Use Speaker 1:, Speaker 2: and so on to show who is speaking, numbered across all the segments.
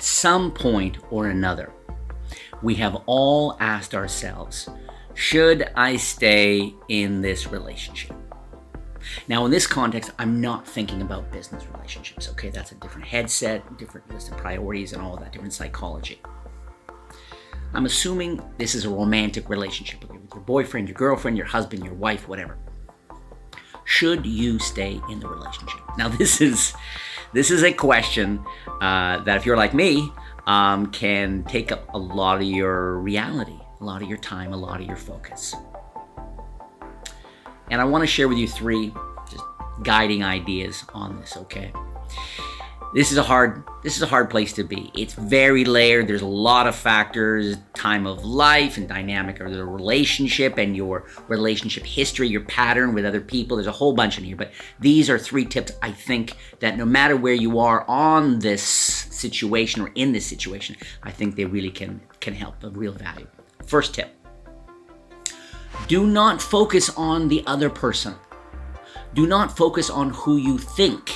Speaker 1: at some point or another, we have all asked ourselves, should I stay in this relationship? Now, in this context, I'm not thinking about business relationships, okay? That's a different headset, different list of priorities and all of that, different psychology. I'm assuming this is a romantic relationship with your boyfriend, your girlfriend, your husband, your wife, whatever. Should you stay in the relationship? Now, this is a question that, if you're like me, can take up a lot of your reality, a lot of your time, a lot of your focus. And I want to share with you 3 just guiding ideas on this, okay? This is a hard place to be. It's very layered. There's a lot of factors, time of life and dynamic of the relationship and your relationship history, your pattern with other people. There's a whole bunch in here, but these are 3 tips I think that no matter where you are on this situation or in this situation, I think they really can help, of real value. First tip. Do not focus on the other person. Do not focus on who you think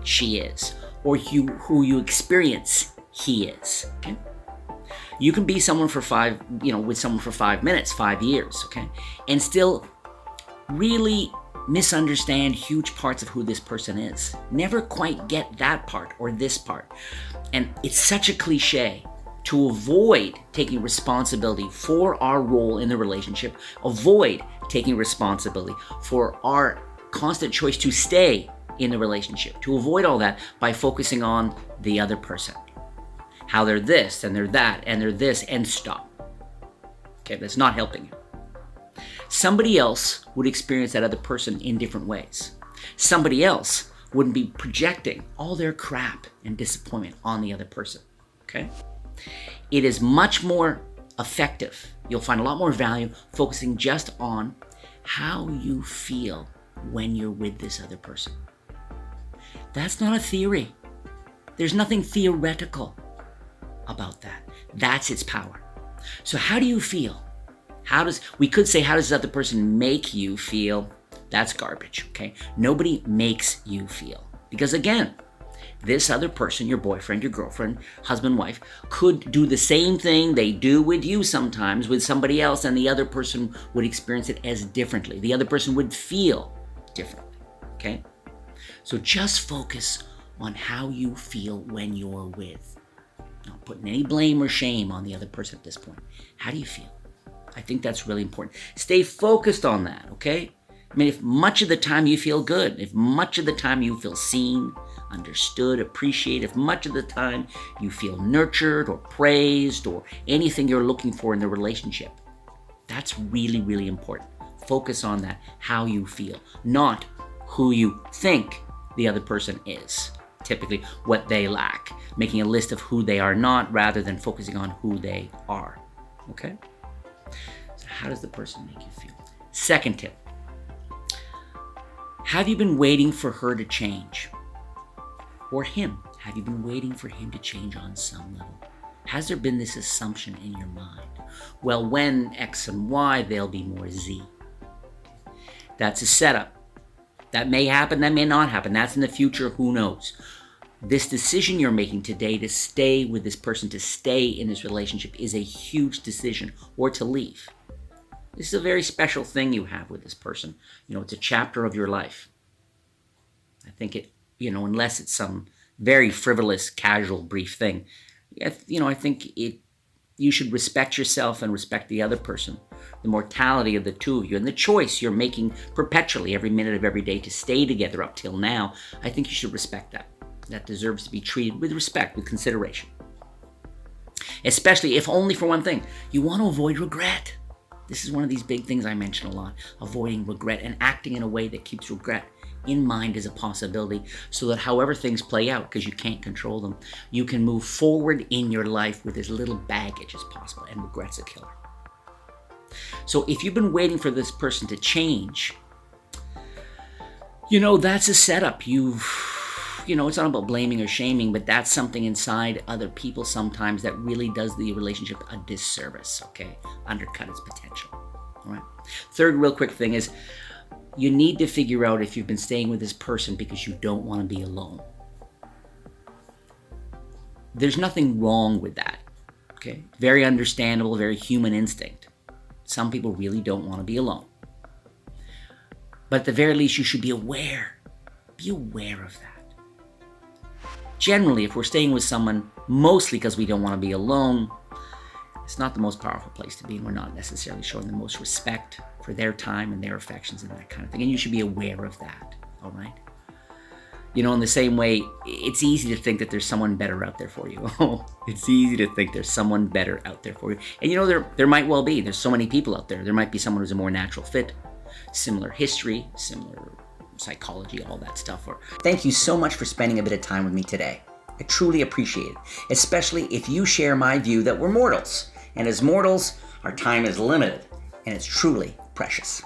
Speaker 1: she is or who you experience he is. Okay? You can be someone for with someone for 5 minutes, 5 years, okay, and still really misunderstand huge parts of who this person is. Never quite get that part or this part. And it's such a cliche to avoid taking responsibility for our role in the relationship, avoid taking responsibility for our constant choice to stay in the relationship, to avoid all that by focusing on the other person. How they're this and they're that and they're this, and stop. Okay, that's not helping you. Somebody else would experience that other person in different ways. Somebody else wouldn't be projecting all their crap and disappointment on the other person, okay? It is much more effective. You'll find a lot more value focusing just on how you feel when you're with this other person. That's not a theory. There's nothing theoretical about that. That's its power. So how do you feel? We could say, how does this other person make you feel? That's garbage, okay? Nobody makes you feel. Because again, this other person, your boyfriend, your girlfriend, husband, wife, could do the same thing they do with you sometimes with somebody else, and the other person would experience it as differently. The other person would feel differently, okay? So just focus on how you feel when you're with. Not putting any blame or shame on the other person at this point. How do you feel? I think that's really important. Stay focused on that, okay? I mean, if much of the time you feel good, if much of the time you feel seen, understood, appreciated, if much of the time you feel nurtured or praised or anything you're looking for in the relationship, that's really, really important. Focus on that, how you feel, not who you think the other person is. Typically what they lack, making a list of who they are not rather than focusing on who they are, okay? So how does the person make you feel? Second tip. Have you been waiting for her to change? Or him? Have you been waiting for him to change on some level? Has there been this assumption in your mind? Well, when X and Y, there'll be more Z. That's a setup. That may happen, that may not happen. That's in the future, who knows? This decision you're making today to stay with this person, to stay in this relationship, is a huge decision, or to leave. This is a very special thing you have with this person. It's a chapter of your life. I think unless it's some very frivolous, casual, brief thing, I think you should respect yourself and respect the other person, the mortality of the two of you, and the choice you're making perpetually every minute of every day to stay together up till now. I think you should respect that. That deserves to be treated with respect, with consideration. Especially if only for one thing. You want to avoid regret. This is one of these big things I mention a lot, avoiding regret and acting in a way that keeps regret in mind as a possibility, so that however things play out, because you can't control them, you can move forward in your life with as little baggage as possible, and regret's a killer. So if you've been waiting for this person to change, that's a setup. It's not about blaming or shaming, but that's something inside other people sometimes that really does the relationship a disservice, okay? Undercut its potential, all right? Third real quick thing is, you need to figure out if you've been staying with this person because you don't want to be alone. There's nothing wrong with that. Okay? Very understandable, very human instinct. Some people really don't want to be alone. But at the very least, you should be aware. Be aware of that. Generally, if we're staying with someone, mostly because we don't want to be alone, it's not the most powerful place to be, and we're not necessarily showing the most respect for their time and their affections and that kind of thing. And you should be aware of that, all right? You know, in the same way, it's easy to think that there's someone better out there for you. Oh, it's easy to think there's someone better out there for you. And you know, there might well be. There's so many people out there. There might be someone who's a more natural fit, similar history, similar psychology, all that stuff. Thank you so much for spending a bit of time with me today. I truly appreciate it, especially if you share my view that we're mortals. And as mortals, our time is limited, and it's truly precious.